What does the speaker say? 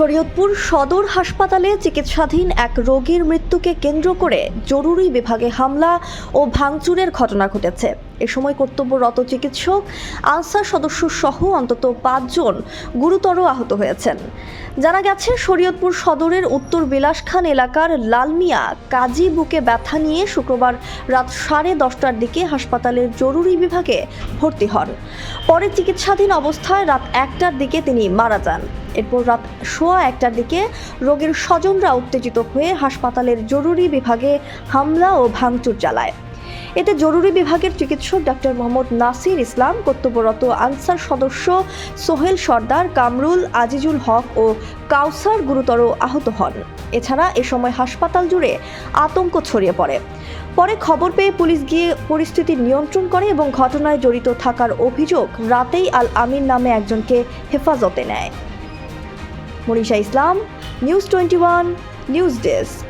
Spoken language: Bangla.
শরীয়তপুর সদর হাসপাতালে চিকিৎসাধীন এক রোগীর মৃত্যুকে কেন্দ্র করে জরুরি বিভাগে হামলা ও ভাঙচুরের ঘটনা ঘটেছে। এ সময় কর্তব্যরত চিকিৎসক আনসার সদস্য সহ অন্তত ৫ জন গুরুতর আহত হয়েছেন। জানা গেছে, শরীয়তপুর সদরের উত্তর বিলাসখান এলাকার লালমিয়া কাজী বুকে ব্যথা নিয়ে শুক্রবার রাত 10:30টার দিকে হাসপাতালের জরুরি বিভাগে ভর্তি হন। পরে চিকিৎসাধীন অবস্থায় রাত 1টার দিকে তিনি মারা যান। এরপর রাত 1:15টার দিকে রোগীর স্বজনরা উত্তেজিত হয়ে হাসপাতালের জরুরি বিভাগে হামলা ও ভাঙচুর চালায়। এতে জরুরি বিভাগের চিকিৎসক ডাক্তার মোহাম্মদ নাসির ইসলাম, কর্তব্যরত আনসার সদস্য সোহেল সর্দার, কামরুল, আজিজুল হক ও কাউসার গুরুতর আহত হন। এছাড়া এ সময় হাসপাতাল জুড়ে আতঙ্ক ছড়িয়ে পড়ে। পরে খবর পেয়ে পুলিশ গিয়ে পরিস্থিতি নিয়ন্ত্রণ করে এবং ঘটনায় জড়িত থাকার অভিযোগ রাতেই আল আমিন নামে একজনকে হেফাজতে নেয়। মনীষা ইসলাম, নিউজ 21 নিউজ ডেস্ক।